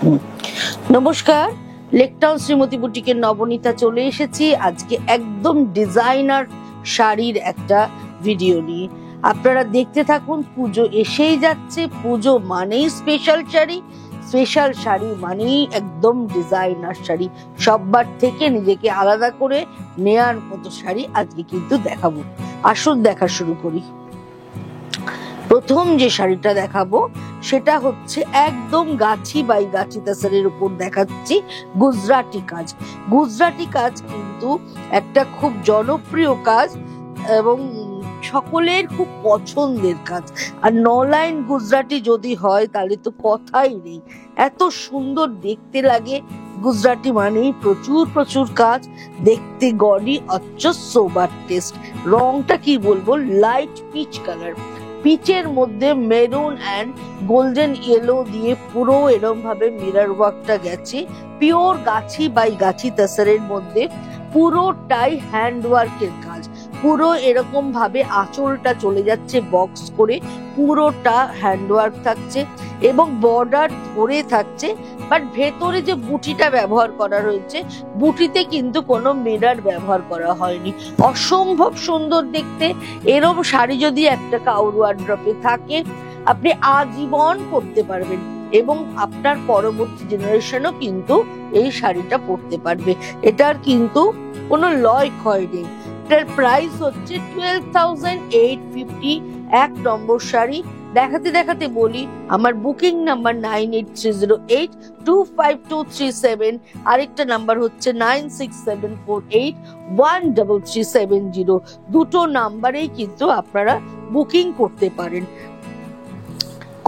নমস্কার, লেকটাউন শ্রীমতী বুটিকের নবনীতা চলে এসেছি আজকে একদম ডিজাইনার শাড়ির একটা ভিডিও নিয়ে। আপনারা দেখতে থাকুন। পুজো এসেই যাচ্ছে, পুজো মানেই স্পেশাল শাড়ি, স্পেশাল শাড়ি মানেই একদম ডিজাইনার শাড়ি। সববার থেকে নিজেকে আলাদা করে নেয়ার মতো শাড়ি আজকে কিন্তু দেখাবো। আসুন দেখা শুরু করি। প্রথম যে শাড়িটা দেখাবো সেটা হচ্ছে একদম গাছি বাই গাছি তাসারের উপর দেখাচ্ছি গুজরাটি কাজ। গুজরাটি কাজ কিন্তু একটা খুব জনপ্রিয় কাজ এবং সকলের খুব পছন্দের কাজ। আর 9 লাইন গুজরাটি যদি হয় তাহলে তো কথাই নেই, এত সুন্দর দেখতে লাগে। গুজরাটি মানেই প্রচুর প্রচুর কাজ, দেখতে গডি অচ্চ সোবার টেস্ট। রংটা কি বলবো, লাইট পিচ কালার, পিচের মধ্যে মেরুন অ্যান্ড গোল্ডেন ইয়েলো দিয়ে পুরো এরকম ভাবে মিরর ওয়ার্কটা গেছে। পিওর গাছি বাই গাছি তাসারের মধ্যে পুরোটাই হ্যান্ড ওয়ার্কের কাজ। পুরো এরকম ভাবে আঁচলটা চলে যাচ্ছে বক্স করে, পুরোটা হ্যান্ড ওয়ার্ক থাকছে এবং বর্ডার ধরে থাকছে। বাট ভেতরে যে বুটিটা ব্যবহার করা রয়েছে, বুটিতে কিন্তু কোনো মিরর ব্যবহার করা হয়নি। অসম্ভব সুন্দর দেখতে। এরকম শাড়ি যদি একটা কাউর ওয়ার্ড্রপে থাকে আপনি আজীবন পরতে পারবেন এবং আপনার পরবর্তী জেনারেশনও কিন্তু এই শাড়িটা পরতে পারবে। এটার কিন্তু কোনো লয় ক্ষয় নেই। এটার প্রাইস হচ্ছে 12,850। 1 নম্বর শাড়ি। দেখাতে দেখাতে বলি, আমার বুকিং নাম্বার 9830825237, আরেকটা নাম্বার হচ্ছে 9674813370। দুটো নাম্বারেই কিন্তু আপনারা বুকিং করতে পারেন।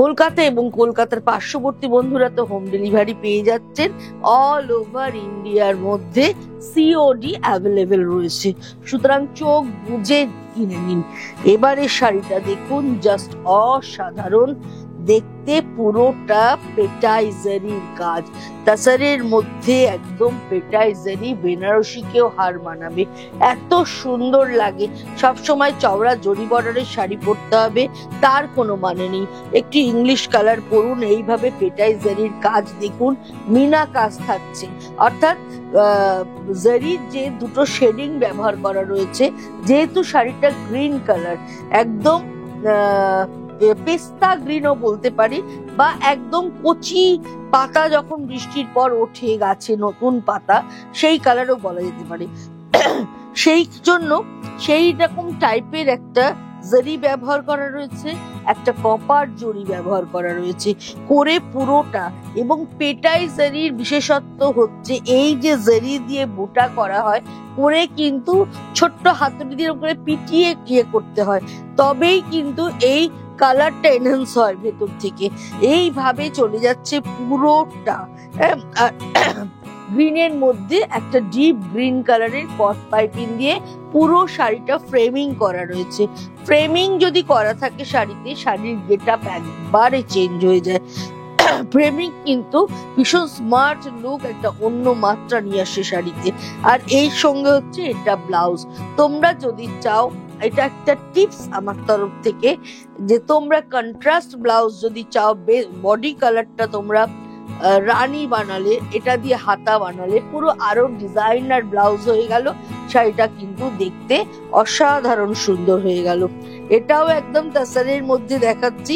কলকাতা এবং কলকাতার পার্শ্ববর্তী বন্ধুরা তো হোম ডেলিভারি পেয়ে যাচ্ছেন। অল ওভার ইন্ডিয়ার মধ্যে সিওডি অ্যাভেলেবেল রয়েছে, সুতরাং চোখ বুঝে কিনে নিন। এবারে শাড়িটা দেখুন, জাস্ট অসাধারণ দেখতে। পুরোটা পেটাই জারির কাজ, তাসারের মধ্যে একদম পেটাই জারি, বেনারসিকেও হার মানাবে, এত সুন্দর লাগে। সবসময় চওড়া জরি বর্ডারের শাড়ি পরতে হবে তার কোনো মানে নেই। একটি ইংলিশ কালার পরুন, এইভাবে পেটাই জারির কাজ দেখুন। মিনা কাজ থাকছে, অর্থাৎ জারির যে দুটো শেডিং ব্যবহার করা রয়েছে। যেহেতু শাড়িটা গ্রিন কালার, একদম পেস্তা গ্রিনও বলতে পারি, বা একদম কচি পাতা যখন বৃষ্টির পর ওঠে গাছে নতুন পাতা, সেই কালারও বলা যেতে পারে। সেই জন্য সেই রকম টাইপের একটা জারি ব্যবহার করা রয়েছে, একটা কপার জরি ব্যবহার করা রয়েছে করে পুরোটা। এবং পেটাই জারির বিশেষত্ব হচ্ছে এই যে জারি দিয়ে বুটা করা হয়, করে কিন্তু ছোট্ট হাতুড়ি দিয়ে উপরে পিটিয়ে করতে হয়, তবেই কিন্তু এই কালারটা এনহ্যান্স হয় ভেতর থেকে। এইভাবে চলে যাচ্ছে পুরোটা। গ্রিনের মধ্যে একটা ডিপ গ্রিন কালারের কট পাইপিং দিয়ে পুরো শাড়িটা ফ্রেমিং করা রয়েছে। ফ্রেমিং যদি করা থাকে শাড়িতে, শাড়ির গেটআপ একবারে চেঞ্জ হয়ে যায়। ফ্রেমিং কিন্তু ভীষণ স্মার্ট লুক, একটা অন্য মাত্রা নিয়ে আসে শাড়িতে। আর এই সঙ্গে হচ্ছে এটা ব্লাউজ। তোমরা যদি চাও, এটা একটা টিপস আমার তরফ থেকে, যে তোমরা কন্ট্রাস্ট ব্লাউজ যদি চাও, বডি কালারটা তোমরা রানী বানালে, এটা দিয়ে হাতা বানালে পুরো আরো ডিজাইনার ব্লাউজ হয়ে গেল। শাড়িটা কিন্তু দেখতে অসাধারণ সুন্দর হয়ে গেল। এটাও একদম তাসারের মধ্যে দেখাচ্ছি,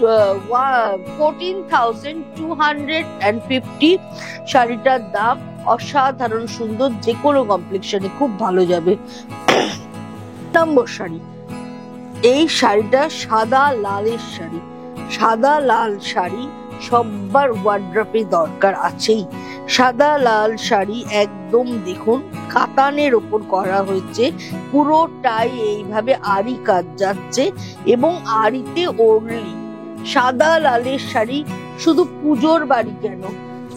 14,250 শাড়িটার দাম। অসাধারণ সুন্দর, যে কোনো কমপ্লেক্সনে খুব ভালো যাবে। নম্বর শাড়ি, এই শাড়িটা সাদা লালের শাড়ি। সাদা লাল শাড়ি সবার ওয়ার্ড্রপে দরকার আছেই। সাদা লাল শাড়ি একদম দেখুন কাতানের ওপর করা হয়েছে, পুরোটাই এইভাবে আরি কাজ যাচ্ছে এবং আরিতে ওড়লি। সাদা লালের শাড়ি শুধু পুজোর বাড়ি কেন,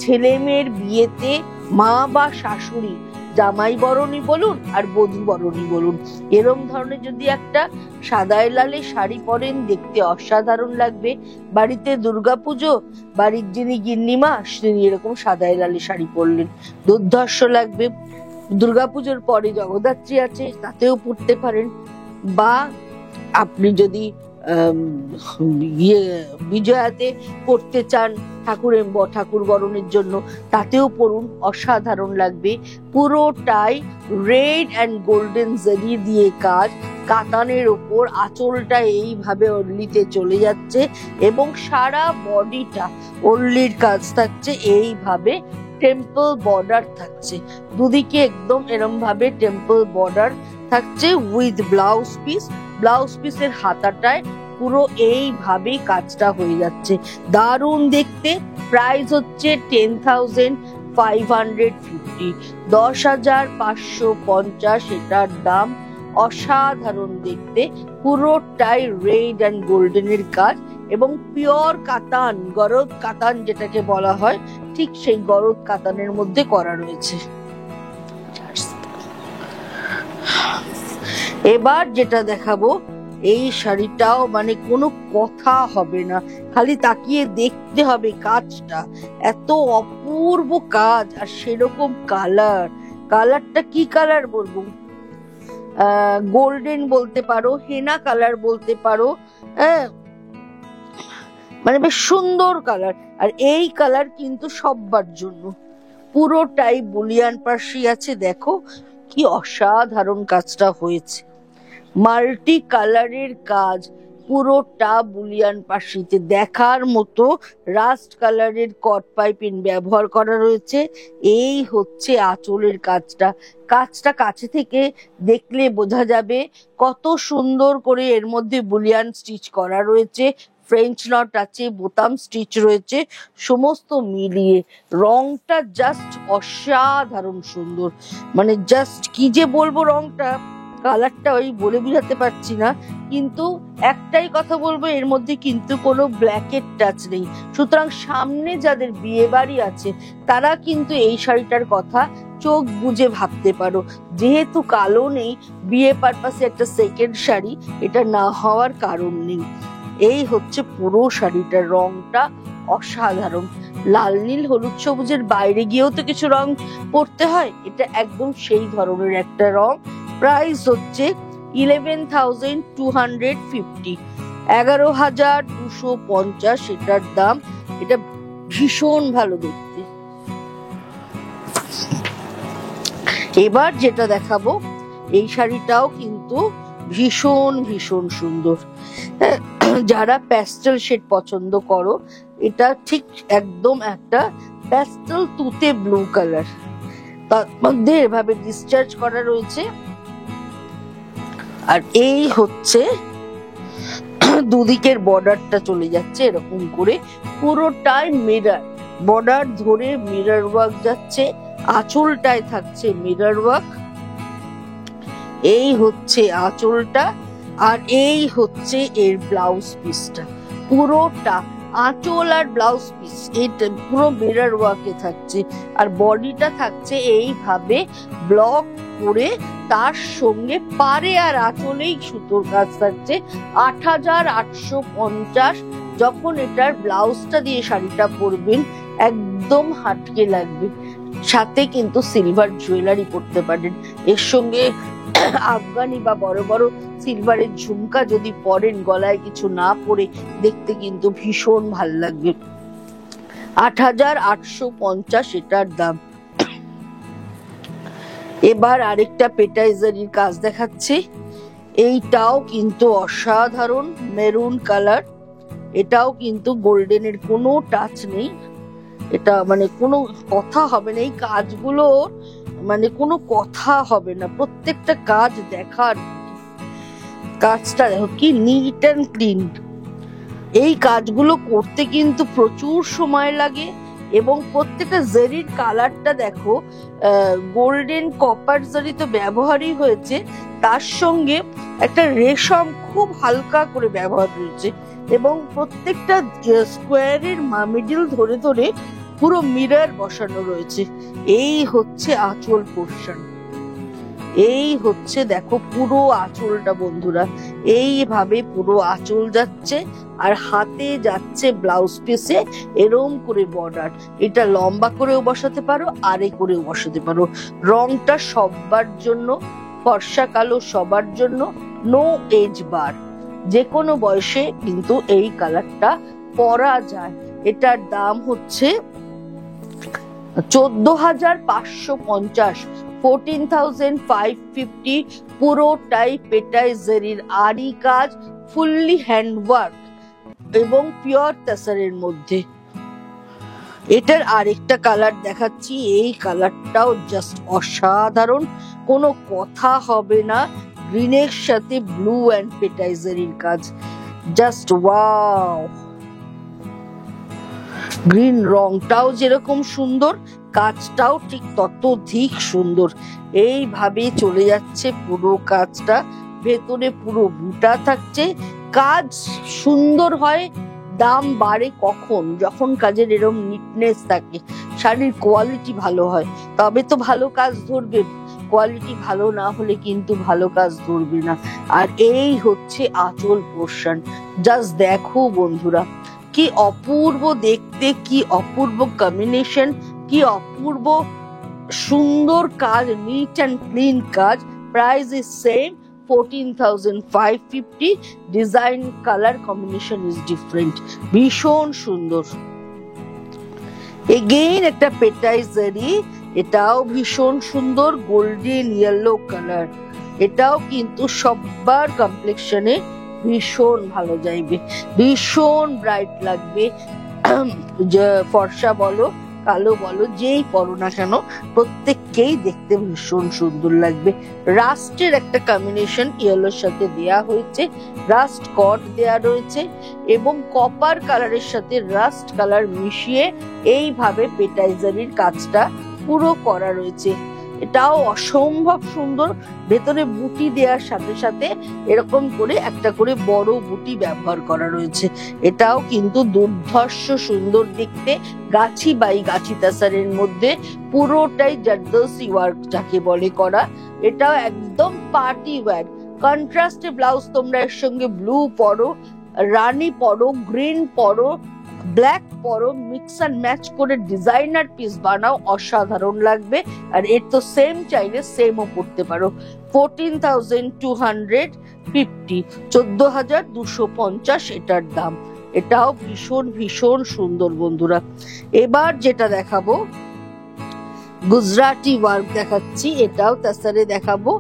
ছেলে মেয়ের বিয়েতে মা বা শাশুড়ি, জামাই বরণী বলুন আর বধূ বরণী বলুন, এরম ধরনের যদি একটা সাদায় লালে শাড়ি পরেন, দেখতে অসাধারণ লাগবে। বাড়িতে দুর্গাপুজো, বাড়ির যিনি গিন্নিমা তিনি এরকম সাদায় লালে শাড়ি পরলেন, দুর্ধর্ষ লাগবে। দুর্গাপুজোর পরে জগদ্ধাত্রী আছে, তাতেও পরতে পারেন। বা আপনি যদি ইয়ে বিজয়াতে পড়তে চান ঠাকুর বরণের জন্য, তাতেও পরুন, অসাধারণ লাগবে। পুরোটাই রেড অ্যান্ড গোল্ডেন জারি দিয়ে কাজ, কাতানের ওপর আঁচলটা এইভাবে ওড়লিতে চলে যাচ্ছে এবং সারা বডিটা ওড়লির কাজ থাকছে, এইভাবে টেম্পল বর্ডার থাকছে, দুদিকে একদম এরম ভাবে টেম্পল বর্ডার থাকছে উইথ ব্লাউজ পিসের হাতাটায় পুরো এইভাবেই কাজটা হয়ে যাচ্ছে। দারুণ দেখতে। প্রাইস হচ্ছে 10,550, 10,550 এটার দাম। অসাধারণ দেখতে, পুরোটাই রেড অ্যান্ড গোল্ডেনের কাজ এবং পিওর কাতান, গরদ কাতান যেটাকে বলা হয়, ঠিক সেই গরদ কাতানের মধ্যে করা রয়েছে। এবার যেটা দেখাবো, এই শাড়িটাও মানে কোনো কথা হবে না, খালি তাকিয়ে দেখতে হবে কাজটা, এত অপূর্ব কাজ আর সেরকম কালারটা কি কালার বলবো, গোল্ডেন বলতে পারো, হেনা কালার বলতে পারো, হ্যাঁ মানে বেশ সুন্দর কালার। আর এই কালার কিন্তু সব্বার জন্য, পুরোটাই বুলিয়ান পার্সি আছে, দেখো কি অসাধারণ কাজটা হয়েছে, মাল্টি কালারের কাজ, পুরোটা বুলিয়ান পার্সিতে দেখার মতো। রাস্ট কালারের কট পাইপিং ব্যবহার করা রয়েছে। এই হচ্ছে আঁচলের কাজটা কাছে থেকে দেখলে বোঝা যাবে কত সুন্দর করে এর মধ্যে বুলিয়ান স্টিচ করা রয়েছে, ফ্রেঞ্চ নট আছে, বোতাম স্টিচ রয়েছে, সমস্ত মিলিয়ে রংটা জাস্ট অসাধারণ সুন্দর, মানে জাস্ট কি যে বলবো, রংটা কালারটা ওই বলে বোঝাতে পারছি না, কিন্তু একটাই কথা বলবো, এর মধ্যে কিন্তু কোনো ব্ল্যাকের টাচ নেই। সুতরাং সামনে যাদের বিয়ে বাড়ি আছে তারা কিন্তু এই শাড়িটার কথা চোখ বুজে ভাবতে পারো, যেহেতু কালো নেই, বিয়ে পারপাসে একটা সেকেন্ড শাড়ি, এটা না হওয়ার কারণ নেই। এই হচ্ছে পুরো শাড়িটার রংটা অসাধারণ, লাল নীল হলুদ সবুজের বাইরে গিয়েও তো কিছু রং পড়তে হয়, এটা একদম সেই ধরনের একটা রং। প্রাইস হচ্ছে 11,250, 11,250 এটার দাম। এটা ভীষণ ভালো দেখতে। এবার যেটা দেখাবো, এই শাড়িটাও কিন্তু ভীষণ ভীষণ সুন্দর। যারা প্যাস্টেল শেড পছন্দ করো, এটা ঠিক একদম একটা প্যাস্টেল তুতে ব্লু কালার, তার মধ্যে এভাবে ডিসচার্জ করা রয়েছে। আর এই হচ্ছে দুদিকের বর্ডারটা চলে যাচ্ছে এরকম করে, পুরোটাই মিরর বর্ডার ধরে মিরর ওয়ার্ক যাচ্ছে, আঁচলটায় থাকছে মিরর ওয়ার্ক। এই হচ্ছে আঁচলটা, আর এই হচ্ছে এর ব্লাউজ পিসটা, পুরোটা আঁচল আর ব্লাউজ পিস এটা পুরো মিরর ওয়ার্কে থাকছে, আর বডিটা থাকছে এইভাবে ব্লক করে, তার সঙ্গে পারে আর আঁচলেই সুতোর কাজ থাকছে। 8,850। যখন এটার ব্লাউজটা দিয়ে শাড়িটা পরবেন একদম হাটকে লাগবে। সাথে কিন্তু সিলভার জুয়েলারি পরতে পারেন, এর সঙ্গে আফগানি বা বড় বড় সিলভারের ঝুমকা যদি পরেন, গলায় কিছু না পরে, দেখতে কিন্তু ভীষণ ভাল লাগবে। 8,850 এটার দাম। এবার আরেকটা পেটাইজারির কাজ দেখাচ্ছি, এইটাও কিন্তু অসাধারণ, মেরুন কালার, এটাও কিন্তু গোল্ডেনের কোনো টাচ নেই, এটা মানে কোনো কথা হবে না, এই কাজগুলো মানে কোনো কথা হবে না, প্রত্যেকটা কাজ দেখার। কাজটা দেখো কি নিট অ্যান্ড ক্লিন। এই কাজগুলো করতে কিন্তু প্রচুর সময় লাগে এবং প্রত্যেকটা জারির কালারটা দেখো, গোল্ডেন কপার জারি তো ব্যবহারই হয়েছে, তার সঙ্গে একটা রেশম খুব হালকা করে ব্যবহার রয়েছে এবং প্রত্যেকটা স্কোয়ারের মিডল ধরে ধরে পুরো মিরর বসানো রয়েছে। এই হচ্ছে আঁচল পোর্শন, এই হচ্ছে দেখো পুরো আঁচলটা বন্ধুরা, এইভাবে পুরো আঁচল যাচ্ছে আর হাতে যাচ্ছে ব্লাউজ পিসে এরম করে বর্ডার। এটা লম্বা করেও বসাতে পারো, আরে করেও বসাতে পারো। রংটা সবার জন্য, ফর্সা কালো সবার জন্য, নো এজ বার, যে কোনো বয়সে কিন্তু এই কালারটা পরা যায়। এটার দাম হচ্ছে 14,550, 14,550। পুরোটাই পেটাই জেরির আরি কাজ, ফুললি হ্যান্ডওয়ার্ক এবং পিওর তাসারের মধ্যে। এটার আরেকটা কালার দেখাচ্ছি, এই কালারটাও জাস্ট অসাধারণ, কোনো কথা হবে না। গ্রিনের সাথে ব্লু অ্যান্ড পেটাই জেরির কাজ, জাস্ট ওয়াও। গ্রিন রংটাও যেরকম সুন্দর, কাজটাও ঠিক ততোধিক সুন্দর। এইভাবে চলে যাচ্ছে পুরো কাজটা, ভেতরে পুরো বুটা থাকছে। কাজ সুন্দর হয়, দাম বাড়ে কখন? যখন কাজের এরকম নিটনেস থাকে, শাড়ির কোয়ালিটি ভালো হয়, তবে তো ভালো কাজ ধরবে। কোয়ালিটি ভালো না হলে কিন্তু ভালো কাজ ধরবে না। আর এই হচ্ছে আঁচল পোর্শন, জাস্ট দেখো বন্ধুরা, কি অপূর্ব দেখতে, কি অপূর্ব কম্বিনেশন, কি অপূর্ব সুন্দর কাজ, নিট অ্যান্ড ক্লিন কাজ। Price is same, 14,550। Design colour combination is different, ভীষণ সুন্দর। এগেইন একটা পেটাই জারি, এটাও ভীষণ সুন্দর, গোল্ডেন ইয়েলো কালার। এটাও কিন্তু সবার কমপ্লেক্সনে ভীষণ ভালো যাইবে, ভীষণ ব্রাইট লাগবে। ফর্সা বলো, কালো বলো, যেই পরো না কেন প্রত্যেককেই দেখতে ভীষণ সুন্দর লাগবে। রাস্টের একটা কম্বিনেশন ইয়েলোর সাথে দেয়া হয়েছে, রাস্ট কট দেয়া রয়েছে এবং কপার কালারের সাথে রাস্ট কালার মিশিয়ে এইভাবে পেটাই জারির কাজটা পুরো করা রয়েছে। এটাও অসম্ভব সুন্দর, ভেতরে বুটি দেওয়ার সাথে সাথে এরকম করে একটা করে বড় বুটি ব্যবহার করা রয়েছে। এটাও কিন্তু দুর্ধর্ষ সুন্দর দেখতে, গাছি বাই গাছি তাসারের মধ্যে পুরোটাই জারদোসি ওয়ার্ক যাকে বলে করা। এটাও একদম পার্টি ওয়্যার। কন্ট্রাস্টে ব্লাউজ তোমরা এর সঙ্গে ব্লু পরো, রানী পরো, গ্রিন পরো, ব্ল্যাক পরো, মিক্স অ্যান্ড ম্যাচ করে ডিজাইনার পিস বানাও, অসাধারণ লাগবে। আর এর তো সেম চাইলে সেমও পড়তে পারো। 14,250, 14,250 এটার দাম। এটাও ভীষণ ভীষণ সুন্দর বন্ধুরা। এবার যেটা দেখাবো, গুজরাটি ওয়ার্ক দেখাচ্ছি, এটাও তাসারে দেখাবো।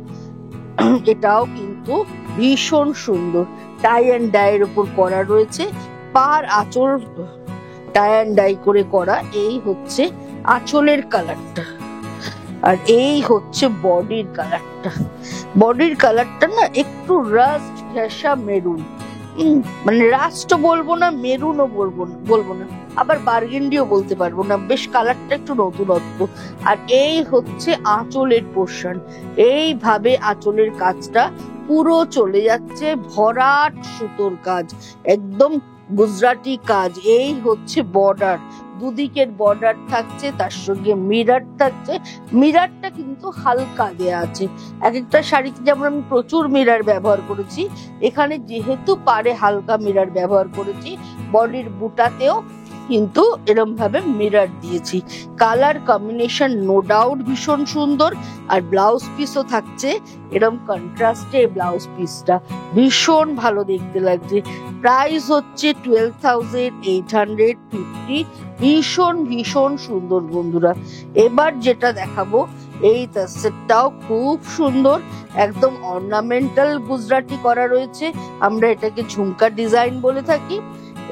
এটাও কিন্তু ভীষণ সুন্দর, টাই অ্যান্ড ডাই এর উপর করা রয়েছে, পার আঁচল টাই অ্যান্ড ডাই করে করা। এই হচ্ছে আঁচলের কালারটা, আর এই হচ্ছে বডির কালারটা। বডির কালারটা না একটু রাস্ট ঘেঁষা মেরুন, মানে রাস্ট বলবো না, মেরুনও বলবো না, আবার বার্গেন্ডিও বলতে পারবো না, বেশ কালারটা একটু নতুনত্ব। আর এই হচ্ছে আঁচলের পোর্শন, এইভাবে আঁচলের কাজটা পুরো চলে যাচ্ছে, ভরাট সুতোর কাজ, একদম গুজরাটি কাজ। এই হচ্ছে বর্ডার, দুদিকের বর্ডার থাকছে, তার সঙ্গে মিরার থাকছে। মিরারটা কিন্তু হালকা দেয়া আছে, এক একটা শাড়িতে যেমন আমি প্রচুর মিরার ব্যবহার করেছি, এখানে যেহেতু পারে হালকা মিরার ব্যবহার করেছি। বডির বুটাতেও কিন্তু এরম ভাবে মিরার দিয়েছি। কালার কম্বিনেশন নো ডাউট ভীষণ সুন্দর। আর ব্লাউজ পিসও থাকছে এরম কন্ট্রাস্টে, ব্লাউজ পিসটা ভীষণ ভালো দেখতে লাগছে। প্রাইস হচ্ছে 12,850, ভীষণ ভীষণ সুন্দর বন্ধুরা। এবার যেটা দেখাবো, এই তাসেরটাও খুব সুন্দর, একদম অর্নামেন্টাল গুজরাটি করা রয়েছে, আমরা এটাকে ঝুমকা ডিজাইন বলে থাকি।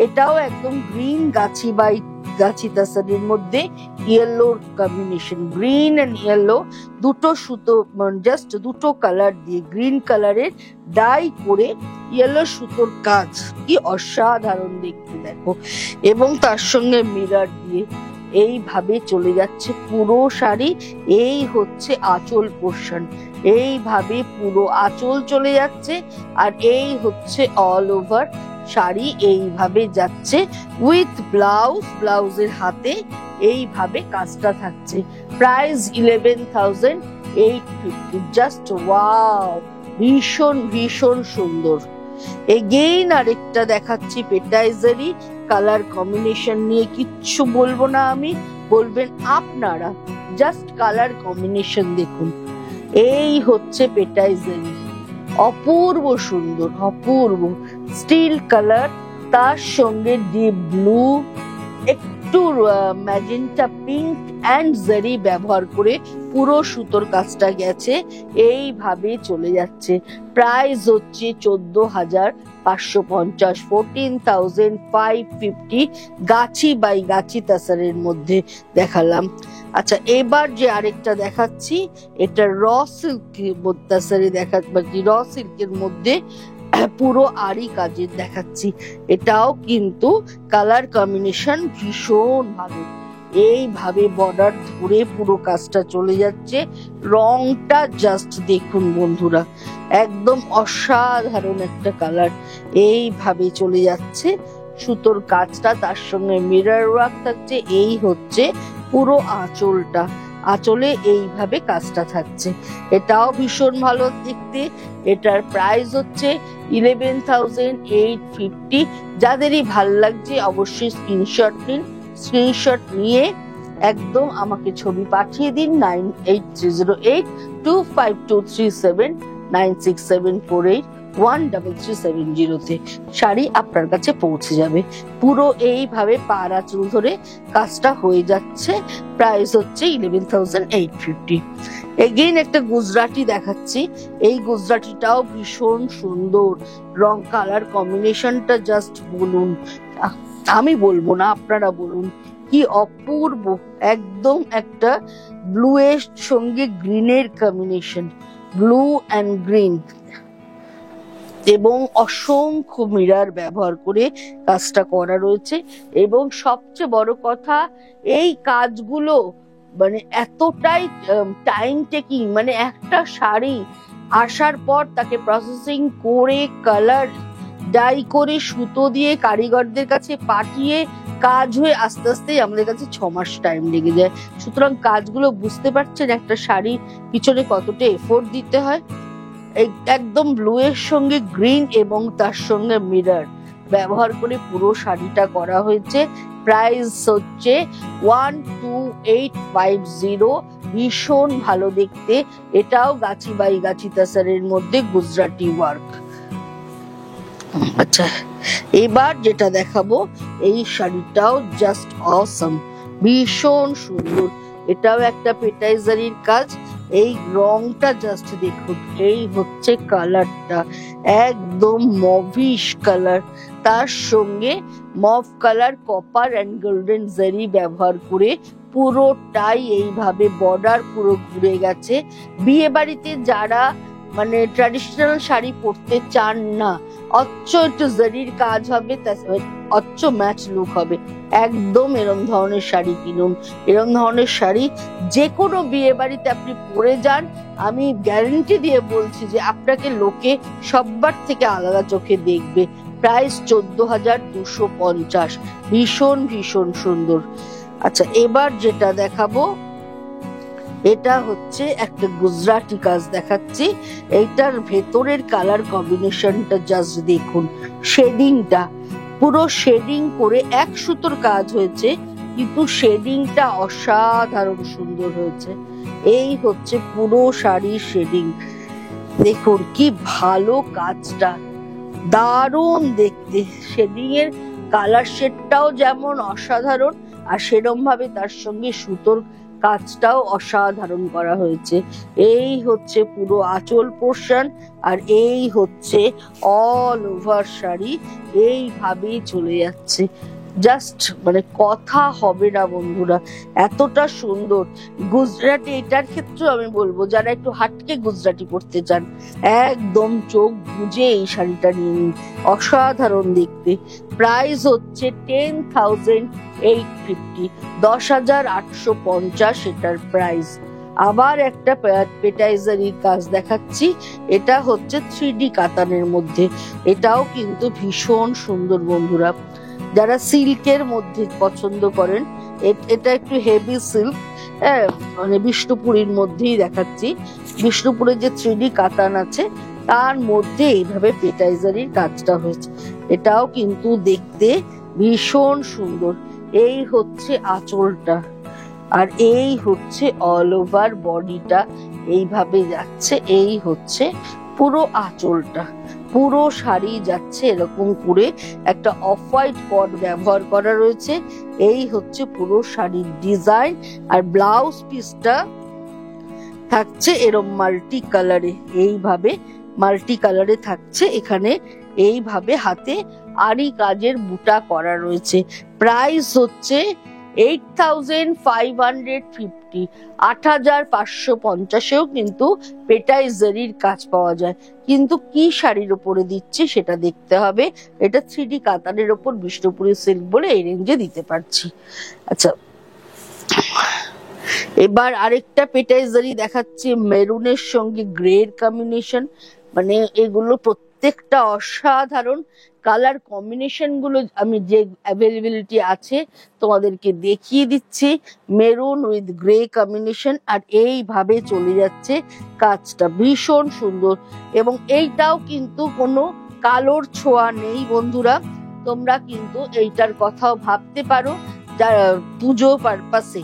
এটাও একদম গ্রিন গাছি বাই গাছি তাসারের মধ্যে ইয়েলোর কম্বিনেশন, গ্রিন এন্ড ইয়েলো দুটো সুতো, জাস্ট দুটো কালার দিয়ে গ্রিন কালারের ডাই করে ইয়েলো সুতোর কাজ, কি অসাধারণ দেখতে দেখো। এবং তার সঙ্গে মিরর দিয়ে এইভাবে চলে যাচ্ছে পুরো শাড়ি। এই হচ্ছে আঁচল পোর্শন, এইভাবে পুরো আঁচল চলে যাচ্ছে। আর এই হচ্ছে অল ওভার শাড়ি এইভাবে যাচ্ছে উইথ ব্লাউজ, ব্লাউজের হাতে এইভাবে কাজটা থাকছে। প্রাইস 11,850, জাস্ট ওয়াও, ভীষণ ভীষণ সুন্দর। এগেইন আরেকটা দেখাচ্ছি পেটাই জারি, কালার কম্বিনেশন নিয়ে কিচ্ছু বলবো না আমি, বলবেন আপনারা। জাস্ট কালার কম্বিনেশন দেখুন, এই হচ্ছে পেটাই জারি, অপূর্ব সুন্দর, অপূর্ব। স্টিল কালার, তার সঙ্গে ডিপ ব্লু, একটু ম্যাজেন্টা পিঙ্ক অ্যান্ড জারি ব্যবহার করে পুরো সুতোর কাজটা গেছে। এইভাবে চলে যাচ্ছে। প্রাইস হচ্ছে 14,550, 14,550 গাছি বাই গাছি তাসারের মধ্যে দেখালাম। আচ্ছা, এবার যে আরেকটা দেখাচ্ছি, এটা র সিল্ক তাসারে র সিল্কের মধ্যে পুরো আরি কাজের দেখাচ্ছি। এটাও কিন্তু কালার কম্বিনেশন ভীষণ ভালো। এইভাবে বর্ডার ধরে পুরো কাজটা চলে যাচ্ছে। রংটা জাস্ট দেখুন বন্ধুরা, একদম অসাধারণ একটা কালার। এইভাবে চলে যাচ্ছে সুতোর কাজটা, তার সঙ্গে মিরর ওয়ার্ক থাকছে। এই হচ্ছে পুরো আঁচলটা, আঁচলে এইভাবে কাজটা থাকছে। এটাও ভীষণ ভালো দেখতে। এটার প্রাইস হচ্ছে 11,850। যাদেরই ভাল লাগছে অবশ্যই স্ক্রিনশট নিন। স্ক্রিনশট নিয়ে একদম আমাকে ছবি পাঠিয়ে দিন 9830825237 9674813370-তে। শাড়ি আপনার কাছে পৌঁছে যাবে। পুরো এইভাবে পাড় আঁচল ধরে কাজটা হয়ে যাচ্ছে। প্রাইস হচ্ছে 11,850। এগেইন একটা গুজরাটি দেখাচ্ছি। এই গুজরাটিটাও ভীষণ সুন্দর। রং কালার কম্বিনেশনটা জাস্ট বলুন, আমি বলবো না, আপনারা বলুন কি অপূর্ব। একদম একটা ব্লু এর সঙ্গে গ্রিনের কম্বিনেশন, ব্লু অ্যান্ড গ্রিন, এবং অসংখ্য মিরর ব্যবহার করে কাজটা করা রয়েছে। এবং সবচেয়ে বড় কথা, এই কাজগুলো মানে এতটাই টাইম টেকিং, মানে একটা শাড়ি আসার পর তাকে প্রসেসিং করে, কালার ডাই করে, সুতো দিয়ে কারিগরদের কাছে পাঠিয়ে কাজ হয়ে আস্তে আস্তে আমাদের কাছে 6 মাস টাইম লেগে যায়। সুতরাং কাজগুলো বুঝতে পারছেন একটা শাড়ি পিছনে কতটা এফোর্ট দিতে হয়। একদম ব্লু এর সঙ্গে গ্রিন এবং তার সঙ্গে মিরর ব্যবহার করে পুরো শাড়িটা করা হয়েছে। প্রাইস হচ্ছে 12,850। ভীষণ ভালো দেখতে। এটাও গাছি বাই গাছি তাসারের মধ্যে গুজরাটি ওয়ার্ক। আচ্ছা, এবার যেটা দেখাবো, এই শাড়িটাও জাস্ট অসম, ভীষণ সুন্দর। এটাও একটা পেটাইজারির কাজ। এই রংটা জাস্ট দেখুন, এই হচ্ছে কালারটা, একদম মভিশ কালার, তার সঙ্গে mauve colour copper and golden জারি ব্যবহার করে পুরোটাই এইভাবে বর্ডার পুরো ঘুরে গেছে। বিয়ে বাড়িতে যারা মানে ট্র্যাডিশনাল শাড়ি পরতে চান না, অচ্চ একটু জারির কাজ হবে, অচ্চ ম্যাচ লুক হবে, একদম এরম ধরনের শাড়ি কিনুন। এরম ধরনের শাড়ি যে কোনো বিয়ে বাড়িতে আপনি পরে যান, আমি গ্যারেন্টি দিয়ে বলছি যে আপনাকে লোকে সবার থেকে আলাদা চোখে দেখবে। প্রাইস 14,250। ভীষণ ভীষণ সুন্দর। আচ্ছা, এবার যেটা দেখাবো, এটা হচ্ছে একটা গুজরাটি কাজ দেখাচ্ছি। এইটার ভেতরের কালার কম্বিনেশনটা জাস্ট দেখুন, শেডিংটা পুরো শেডিং করে এক সুতোর কাজ হয়েছে, কিন্তু শেডিংটা অসাধারণ সুন্দর হয়েছে। এই হচ্ছে পুরো শাড়ির শেডিং। দেখুন কি ভালো কাজটা, দারুণ দেখতে। শেডিং এর কালার শেডটাও যেমন অসাধারণ, আর সেরকম ভাবে তার সঙ্গে সুতোর কাজটাও অসাধারণ করা হয়েছে। এই হচ্ছে পুরো আঁচল পোর্শন, আর এই হচ্ছে অল ওভার শাড়ি। এইভাবেই চলে যাচ্ছে। জাস্ট মানে কথা হবে না বন্ধুরা, এতটা সুন্দর গুজরাটি। এটার ক্ষেত্রে আমি বলবো যারা একটু হাটকে গুজরাটি পড়তে চান, একদম চোখ বুজে এই শাড়িটা নিয়ে নিন, অসাধারণ দেখতে। প্রাইস হচ্ছে 10,850, 10,850 এটার প্রাইস। আবার একটা পেটাইজারির কাজ দেখাচ্ছি। এটা হচ্ছে 3D কাতানের মধ্যে। এটাও কিন্তু ভীষণ সুন্দর বন্ধুরা। যারা সিল্কের মধ্যে পছন্দ করেন, এটা একটু হেভি সিল্ক, মানে বিষ্ণুপুরীর মধ্যেই দেখাচ্ছি। বিষ্ণুপুরের যে 3D কাতান আছে তার মধ্যে এইভাবে পেটাইজারির কাজটা হয়েছে। এটাও কিন্তু দেখতে ভীষণ সুন্দর। এই হচ্ছে আঁচলটা, আর এই হচ্ছে অল ওভার বডিটা এইভাবে যাচ্ছে। এই হচ্ছে পুরো আঁচলটা। পুরো শাড়ি যাচ্ছে এরকম করে একটা অফ হোয়াইট কট ব্যবহার করা রয়েছে। এই হচ্ছে পুরো শাড়ির ডিজাইন। আর ব্লাউজ পিসটা থাকছে এরকম মাল্টি কালারে, এইভাবে মাল্টি কালারে থাকছে। এখানে এইভাবে হাতে আরি কাজের বুটা করা রয়েছে। প্রাইস হচ্ছে 8550, 8550-এও কিন্তু পেটাই জারির কাজ পাওয়া যায়। কিন্তু কি শাড়ির উপরে দিচ্ছে সেটা দেখতে হবে। এটা 3D কাতানের ওপর বিষ্ণুপুরি সিল্ক বলে এই রেঞ্জে দিতে পারছি। আচ্ছা, এবার আরেকটা পেটাই জারি দেখাচ্ছি মেরুনের সঙ্গে গ্রের কম্বিনেশন। মানে এগুলো প্রত্যেকটা অসাধারণ। কালার কম্বিনেশন গুলো আমি যে অ্যাভেলেবিলিটি আছে তোমাদেরকে দেখিয়ে দিচ্ছি। মেরুন উইথ গ্রে কম্বিনেশন, আর এইভাবে চলে যাচ্ছে কাজটা, ভীষণ সুন্দর। এবং এইটাও কিন্তু কোনো কালোর ছোঁয়া নেই বন্ধুরা। তোমরা কিন্তু এইটার কথাও ভাবতে পারো যারা পুজো পারপাসে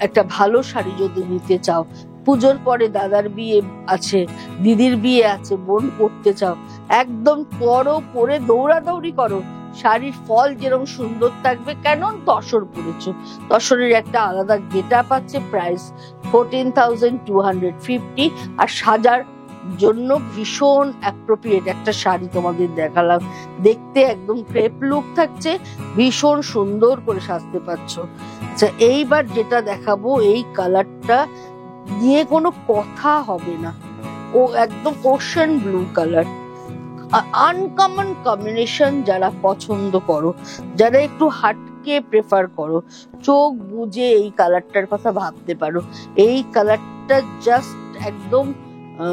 একটা ভালো শাড়ি যদি নিতে চাও, পুজোর পরে দাদার বিয়ে আছে, দিদির বিয়ে আছে, বোন করতে চাও, একদম করো, পরে দৌড়াদৌড়ি করো। শাড়ির ফল যেরকম সুন্দর থাকবে, কেন তসর পরেছো, তসরের একটা আলাদা গেট আপ আছে। প্রাইস 14,250। আর সাজার জন্য ভীষণ অ্যাপ্রোপ্রিয়েট একটা শাড়ি তোমাদের দেখালাম। দেখতে একদম ক্রেপ লুক থাকছে, ভীষণ সুন্দর করে সাজতে পারছো। আচ্ছা, এইবার যেটা দেখাবো, এই কালারটা নিয়ে কোনো কথা হবে না। ও একদম ocean blue colour, uncommon combination. যারা পছন্দ করো, যারা একটু হাটকে প্রেফার করো, চোখ বুজে এই কালারটার কথা ভাবতে পারো। এই কালারটা জাস্ট একদম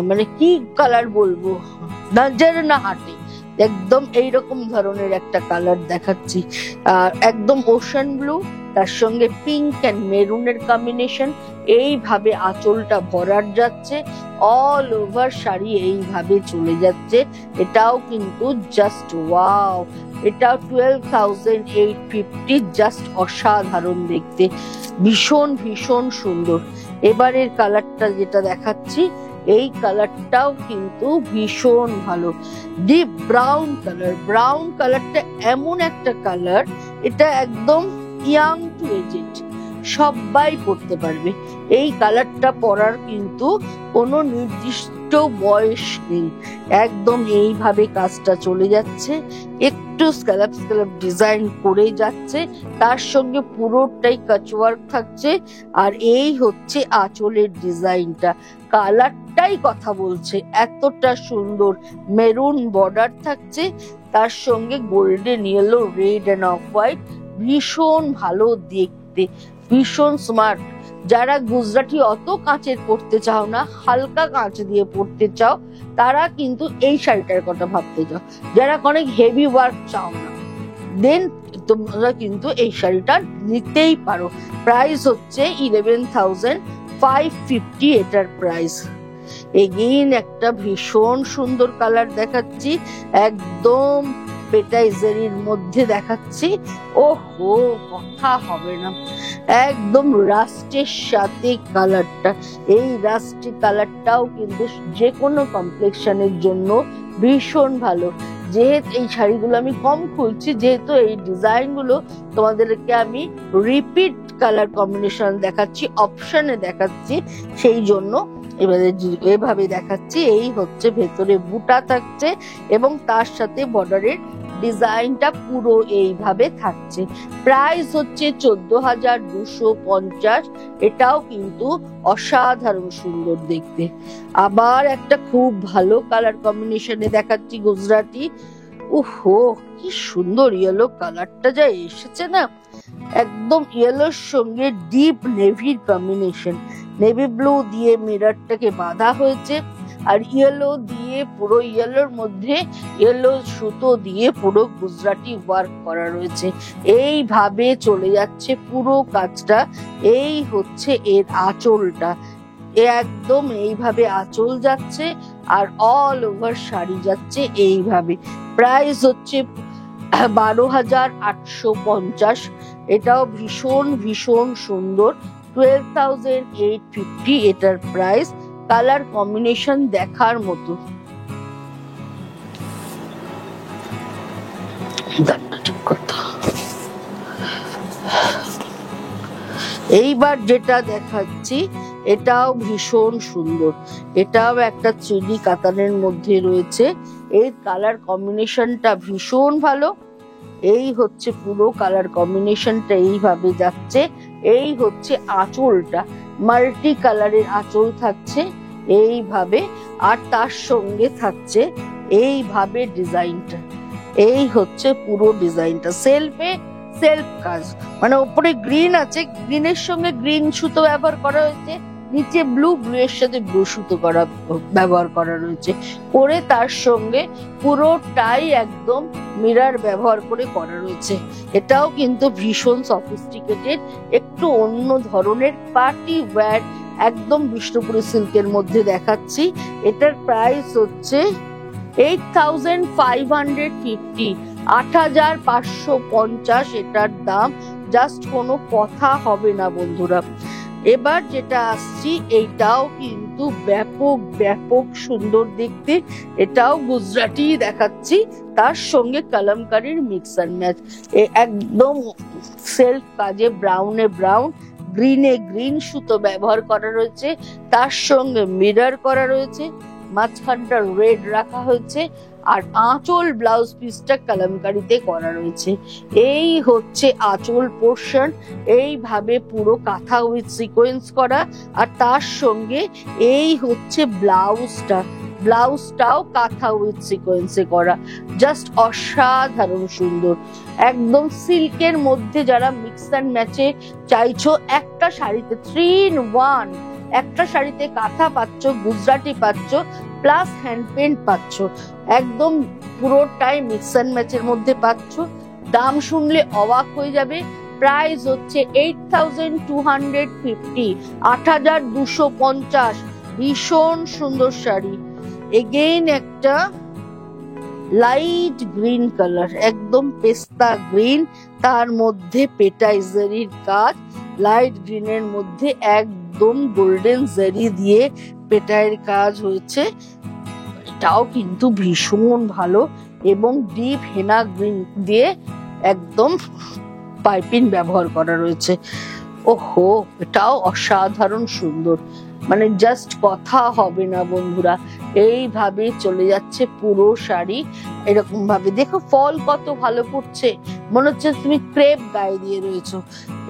মানে কি কালার বলবো, নজর না হাটে, একদম এইরকম ধরনের একটা কালার দেখাচ্ছি। একদম ওশান ব্লু, তার সঙ্গে পিঙ্ক অ্যান্ড মেরুনের কম্বিনেশন। এইভাবে আঁচলটা ভরাট যাচ্ছে, অল ওভার শাড়ি এইভাবে চলে যাচ্ছে। এটাও কিন্তু জাস্ট ওয়াও। এটাও 12,850, জাস্ট অসাধারণ দেখতে, ভীষণ ভীষণ সুন্দর। এবারের কালারটা যেটা দেখাচ্ছি, এই কালারটাও কিন্তু ভীষণ ভালো, ডিপ ব্রাউন কালার। ব্রাউন কালারটা এমন একটা কালার, এটা একদম ইয়াং টু এজেড সবাই পড়তে পারবে। এই কালারটা পরার কিন্তু কোনো নির্দিষ্ট বয়স নেই। একদম এইভাবে কাজটা চলে যাচ্ছে, একটু স্ক্যালপ স্ক্যালপ ডিজাইন করে যাচ্ছে, তার সঙ্গে পুরোটাই কাচওয়ার্ক থাকছে। আর এই হচ্ছে আঁচলের ডিজাইনটা, কালারটাই কথা বলছে, এতটা সুন্দর। মেরুন বর্ডার থাকছে, তার সঙ্গে golden yellow, red end off white, ভীষণ ভালো দেখতে, ভীষণ স্মার্ট। যারা গুজরাটি অত কাঁচের পরতে চাও না, হালকা কাঁচ দিয়ে পরতে চাও, তারা কিন্তু এই শাড়িটার কথা ভাবতে চাও। যারা অনেক হেভি ওয়ার্ক চাও না, দেন তোমরা কিন্তু এই শাড়িটা নিতেই পারো। প্রাইস হচ্ছে 11,550 এটার প্রাইস। এগেইন একটা ভীষণ সুন্দর কালার দেখাচ্ছি, একদম পেটাই জারির মধ্যে দেখাচ্ছি। ওহো, কথা হবে না, একদম রাস্টের সাথে কালারটা। এই রাস্টি কালারটাও কিন্তু যে কোনো কমপ্লেক্সনের জন্য ভীষণ ভালো। যেহেতু এই শাড়িগুলো আমি কম খুলছি, যেহেতু এই ডিজাইন গুলো তোমাদেরকে আমি রিপিট কালার কম্বিনেশন দেখাচ্ছি, অপশনে দেখাচ্ছি, সেই জন্য এভাবে দেখাচ্ছি। এই হচ্ছে ভেতরে বুটা থাকছে এবং তার সাথে বর্ডারের ডিজাইনটা পুরো এইভাবে থাকছে। প্রাইস হচ্ছে 14,250। এটাও কিন্তু অসাধারণ সুন্দর দেখতে। আবার একটা খুব ভালো কালার কম্বিনেশনে দেখাচ্ছি, গুজরাটি। ওহো, কি সুন্দর ইয়েলো কালারটা যা এসেছে না, একদম ইয়েলোর সঙ্গে ডিপ নেভির কম্বিনেশন। নেভি ব্লু দিয়ে মিররটাকে বাঁধা হয়েছে, আর ইয়েলো দিয়ে, পুরো ইয়েলোর মধ্যে ইয়েলো সুতো দিয়ে পুরো গুজরাটি ওয়ার্ক করা রয়েছে। এইভাবে চলে যাচ্ছে পুরো কাজটা। এই হচ্ছে এর আঁচলটা, একদম এইভাবে আঁচল যাচ্ছে, আর অল ওভার শাড়ি যাচ্ছে এইভাবে। প্রাইস হচ্ছে 12,850। এটাও ভীষণ ভীষণ সুন্দর, 12,850 এটার প্রাইস। কালার কম্বিনেশন দেখার মতো। দাঁড়টা ঠিক করতে। এইবার যেটা দেখাচ্ছি এটাও ভীষণ সুন্দর, এটাও একটা 3D কাতানের মধ্যে রয়েছে। এর কালার কম্বিনেশনটা ভীষণ ভালো। এই হচ্ছে পুরো কালার কম্বিনেশনটা এইভাবে যাচ্ছে। এই হচ্ছে আঁচলটা, মাল্টি কালারের আঁচল থাকছে এইভাবে, আর তার সঙ্গে থাকছে এইভাবে ডিজাইনটা। এই হচ্ছে পুরো ডিজাইনটা, সেলফ কাজ, মানে উপরে গ্রিন আছে, গ্রিনের সঙ্গে গ্রিন সুতো ব্যবহার করা হয়েছে, নিচে ব্লু, ব্লু এর সাথে ব্লু সুতো ব্যবহার করা রয়েছে, করে তার সঙ্গে পুরোটাই একদম মিরর ব্যবহার করে করা রয়েছে। এটাও কিন্তু ভীষণ সফিস্টিকেটেড, একটু অন্য ধরনের পার্টি ওয়্যার, একদম বিষ্ণুপুরি সিল্কের মধ্যে দেখাচ্ছি। এটার প্রাইস হচ্ছে 8550, 8550 এটার দাম। জাস্ট কোনো কথা হবে না বন্ধুরা। এবার যেটা আসছি, এইটাও কিন্তু ব্যাপক সুন্দর দেখতে, এটাও গুজরাটি দেখাচ্ছি, তার সঙ্গে কলমকারীর মিক্স অ্যান্ড ম্যাচ। একদম সেলফ কাজে, ব্রাউনে ব্রাউন, গ্রিনে গ্রিন সুতো ব্যবহার করা রয়েছে, তার সঙ্গে মিরর করা রয়েছে, মাঝখানটা রেড রাখা হয়েছে, আর আঁচল ব্লাউজ পিসটা কলমকারিতে করা রয়েছে। এই হচ্ছে আঁচল পোর্শন, এইভাবে পুরো কাঁথা উইথ সিকোয়েন্স করা, আর তার সঙ্গে এই হচ্ছে ব্লাউজটাও কাঁথা উইথ সিকোয়েন্সে করা। জাস্ট অসাধারণ সুন্দর, একদম সিল্কের মধ্যে যারা মিক্স অ্যান্ড ম্যাচে চাইছো, একটা শাড়িতে 3 in 1, একটা শাড়িতে কাঁথা পাচ্ছ, গুজরাটি পাচ্ছ, প্লাস হ্যান্ড পেন্ট পাচ্ছ, একদম পুরোটাই মিক্স অ্যান্ড ম্যাচের মধ্যে পাচ্ছ। দাম শুনলে অবাক হয়ে যাবে, প্রাইস হচ্ছে 8250, 8250। ভীষণ সুন্দর শাড়ি। এগেইন একটা লাইট গ্রিন কালার, একদম পেস্তা গ্রিন, তার মধ্যে পেটাই জারির কাজ, লাইট গ্রিনের মধ্যে একদম গোল্ডেন জারি দিয়ে পেটাইয়ের কাজ হয়েছে। এটাও কিন্তু ভীষণ ভালো, এবং ডিপ হেনা গ্রিন দিয়ে একদম পাইপিং ব্যবহার করা রয়েছে। ওহো, এটাও অসাধারণ সুন্দর, মানে জাস্ট কথা হবে না বন্ধুরা। এইভাবে চলে যাচ্ছে পুরো শাড়ি, এরকম ভাবে দেখো ফল কত ভালো পড়ছে, মনে হচ্ছে তুমি ক্রেপ গায়ে দিয়ে রয়েছো।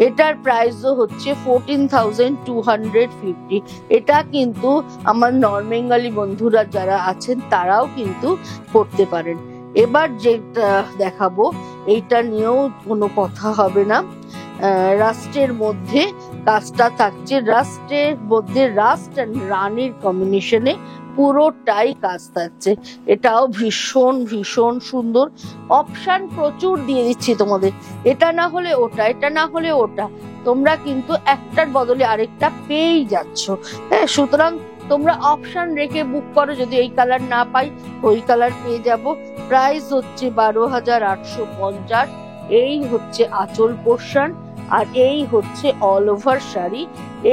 এটার প্রাইসও হচ্ছে 14250। এটা কিন্তু আমার নন বেঙ্গলি বন্ধুরা যারা আছেন তারাও কিন্তু পড়তে পারেন। এবার যেটা দেখাবো এইটা নিয়েও কোনো কথা হবে না। রাস্টের মধ্যে কাজটা থাকছে, রাস্টের মধ্যে রাস্ট অ্যান্ড রানীর কম্বিনেশনে পুরোটাই কাজ থাকছে। এটাও ভীষণ সুন্দর। অপশন প্রচুর দিয়ে দিচ্ছি তোমাদের, এটা না হলে ওটা, এটা না হলে ওটা, তোমরা কিন্তু একটার বদলে আরেকটা পেয়েই যাচ্ছ। হ্যাঁ, সুতরাং তোমরা অপশন রেখে বুক করো, যদি এই কালার না পাই ওই কালার পেয়ে যাব। প্রাইস হচ্ছে 12850। এই হচ্ছে আঁচল পোর্শন, আর এই হচ্ছে অল ওভার শাড়ি।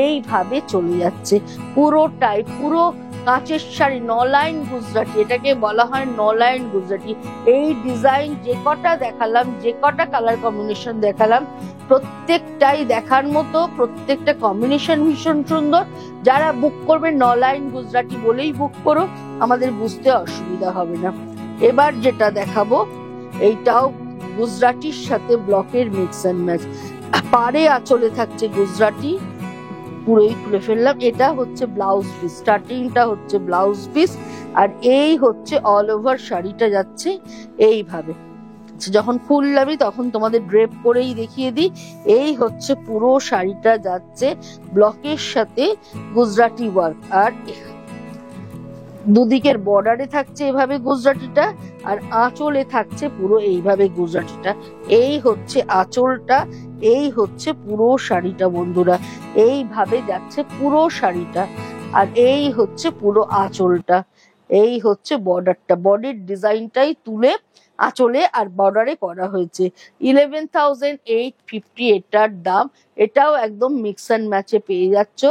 এইভাবে চলে যাচ্ছে পুরোটাই, পুরো কাঁচের শাড়ি, 9 লাইন গুজরাটি, এটাকে বলা হয় 9 লাইন গুজরাটি। এই ডিজাইন যে কটা দেখালাম, যে কটা কালার কম্বিনেশন দেখালাম, প্রত্যেকটাই দেখার মতো, প্রত্যেকটা কম্বিনেশন ভীষণ সুন্দর। যারা বুক করবে 9 লাইন গুজরাটি বলেই বুক করো, আমাদের বুঝতে অসুবিধা হবে না। এবার যেটা দেখাবো এইটাও গুজরাটির সাথে ব্লকের মিক্স অ্যান্ড ম্যাচ, পাড়ে আঁচলে থাকছে গুজরাটি, পুরোই খুলে ফেললাম। এটা হচ্ছে ব্লাউজ পিস, স্টার্টিংটা হচ্ছে ব্লাউজ পিস, আর এই হচ্ছে অল ওভার শাড়িটা যাচ্ছে এইভাবে। যখন খুললামই তখন তোমাদের ড্রেপ করেই দেখিয়ে দিই। এই হচ্ছে পুরো শাড়িটা যাচ্ছে ব্লকের সাথে গুজরাটি ওয়ার্ক, আর দুদিকের বর্ডারে থাকছে এভাবে গুজরাটিটা, আর আঁচলে থাকছে পুরো এইভাবে গুজরাটিটা। এই হচ্ছে আঁচলটা, এই হচ্ছে পুরো শাড়িটা বন্ধুরা, এইভাবে যাচ্ছে পুরো শাড়িটা, আর এই হচ্ছে পুরো আঁচলটা। এই হচ্ছে বর্ডারটা, বডির ডিজাইনটাই তুলে আঁচলে আর বর্ডারে করা হয়েছে। 11,850 এটার দাম। এটাও একদম মিক্স অ্যান্ড ম্যাচে পেয়ে যাচ্ছ।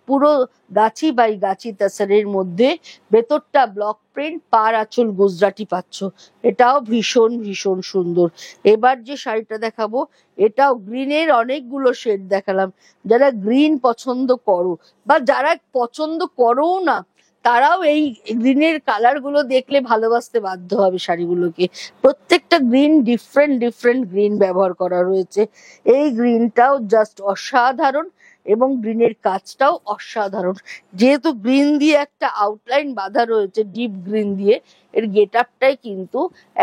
পুরো গাছি বাই গাছি তাসারের মধ্যে ভেতরটা ব্লক প্রিন্ট, পার আঁচল গুজরাটি পাচ্ছ। এটাও ভীষণ ভীষণ সুন্দর। এবার যে শাড়িটা দেখাবো এটাও গ্রিনের অনেকগুলো শেড দেখালাম। যারা গ্রিন পছন্দ করো বা যারা পছন্দ করো না, তারাও এই গ্রিনের কালার গুলো দেখলে ভালোবাসতে বাধ্য হবে শাড়িগুলোকে। প্রত্যেকটা গ্রিন ডিফারেন্ট ডিফারেন্ট গ্রিন ব্যবহার করা রয়েছে। এই গ্রিনটাও জাস্ট অসাধারণ এবং গ্রিনের কাজটাও অসাধারণ। যেহেতু গ্রিন দিয়ে একটা আউটলাইন বাঁধা রয়েছে ডিপ গ্রিন দিয়ে, এর গেট আপটাই কিন্তু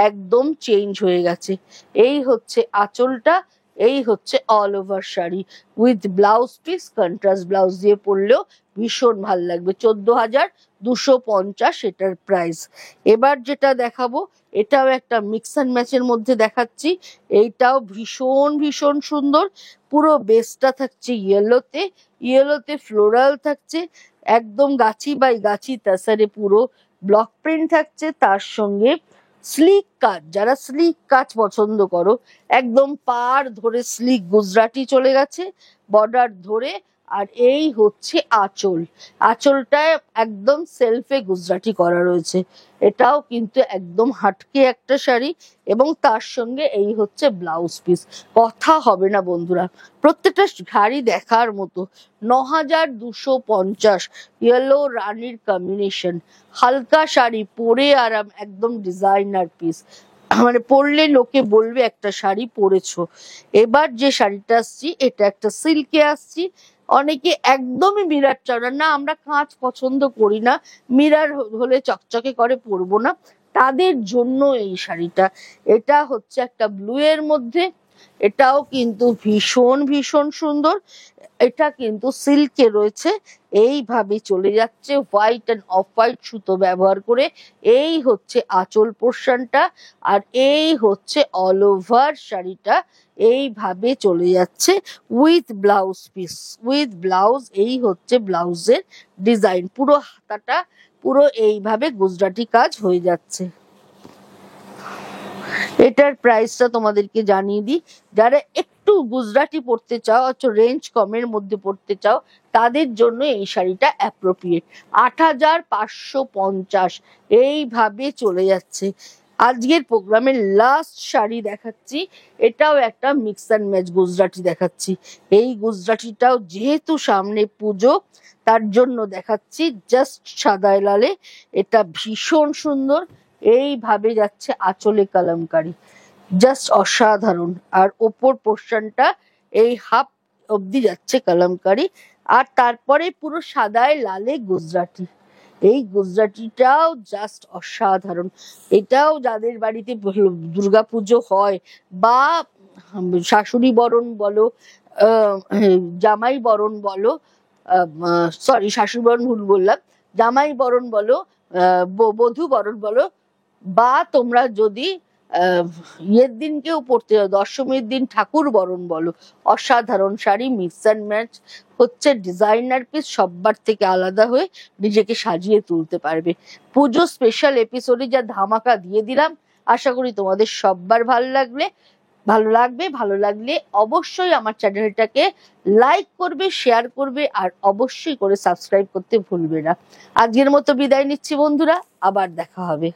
একদম চেঞ্জ হয়ে গেছে। এই হচ্ছে আঁচলটা, এই হচ্ছে all over sari with blouse piece, contrast blouse দিয়ে পরলেও ভীষণ ভাল লাগবে। 14,250 এটার প্রাইস। এবার যেটা দেখাবো এটাও একটা মিক্স অ্যান্ড ম্যাচের মধ্যে দেখাচ্ছি। এইটাও ভীষণ ভীষণ সুন্দর। পুরো বেসটা থাকছে ইয়েলোতে, ইয়েলোতে ফ্লোরাল থাকছে, একদম গাছি বাই গাছি তাসারে পুরো ব্লক প্রিন্ট থাকছে। তার সঙ্গে স্লিক কাজ, যারা স্লিক কাজ পছন্দ করো, একদম পার ধরে স্লিক গুজরাটি চলে গেছে বর্ডার ধরে। আর এই হচ্ছে আঁচল, আঁচলটায় একদম সেলফে গুজরাটি করা রয়েছে। এটাও কিন্তু একদম হাটকে একটা শাড়ি এবং তার সঙ্গে এই হচ্ছে ব্লাউজ পিস। কথা হবে না বন্ধুরা, প্রত্যেকটা শাড়ি দেখার মতো। 9,250 ইয়েলো রানীর কম্বিনেশন, হালকা শাড়ি পরে আরাম, একদম ডিজাইনার পিস, মানে পরলে লোকে বলবে একটা শাড়ি পরেছো। এবার যে শাড়িটা আসছি এটা একটা সিল্কে আসছি। অনেকে একদমই মিরার চাও না, আমরা কাঁচ পছন্দ করি না, মিরার হলে চকচকে করে পরবো না, তাদের জন্য এই শাড়িটা। এটা হচ্ছে একটা ব্লু এর মধ্যে, এটাও কিন্তু ভীষণ ভীষণ সুন্দর। এটা কিন্তু সিল্কে রয়েছে, এইভাবে চলে যাচ্ছে হোয়াইট অ্যান্ড অফ হোয়াইট সুতো ব্যবহার করে। এই হচ্ছে আঁচল পোর্শনটা আর এই হচ্ছে অল ওভার শাড়িটা এইভাবে চলে যাচ্ছে with blouse piece, with blouse. এই হচ্ছে ব্লাউজের ডিজাইন, পুরো হাতাটা পুরো এইভাবে গুজরাটি কাজ হয়ে যাচ্ছে। এটার প্রাইসটা তোমাদেরকে জানিয়ে দিই। যারা একটু গুজরাটি পড়তে চাও, রেঞ্জ কমের মধ্যে পড়তে চাও, তাদের জন্য এই শাড়িটা অ্যাপ্রোপ্রিয়েট। 8,550 এইভাবে চলে যাচ্ছে। আজকের প্রোগ্রামের লাস্ট শাড়ি দেখাচ্ছি, এটাও একটা মিক্স অ্যান্ড ম্যাচ গুজরাটি দেখাচ্ছি। এই গুজরাটিটাও যেহেতু সামনে পুজো, তার জন্য দেখাচ্ছি জাস্ট সাদায় লালে। এটা ভীষণ সুন্দর, এইভাবে যাচ্ছে আঁচলে কালামকারি, জাস্ট অসাধারণ। আর ওপর পোর্শনটা এই হাফ অব্দি যাচ্ছে কালামকারি, আর তারপরে পুরো সাদায় লালে গুজরাটি। এই গুজরাটিটাও জাস্ট অসাধারণ। এটাও যাদের বাড়িতে দুর্গাপুজো হয় বা শাশুড়ি বরণ বলো, জামাই বরণ বলো, সরি শাশুড়ি বরণ ভুল বললাম, জামাই বরণ বলো, বধূ বরণ বলো, বা তোমরা যদি ইয়ের দিন কেউ পড়তে যাও, দশমীর দিন ঠাকুর বরণ বলো, অসাধারণ শাড়ি মিক্স অ্যান্ড ম্যাচ হচ্ছে ডিজাইনার পিস। সববার থেকে আলাদা হয়ে নিজেকে সাজিয়ে তুলতে পারবে। পুজো স্পেশাল এপিসোডে যা ধামাকা দিয়ে দিলাম, আশা করি তোমাদের সববার ভালো লাগবে। ভালো লাগলে অবশ্যই আমার চ্যানেলটাকে লাইক করবে, শেয়ার করবে আর অবশ্যই করে সাবস্ক্রাইব করতে ভুলবে না। আজকের মতো বিদায় নিচ্ছি বন্ধুরা, আবার দেখা হবে।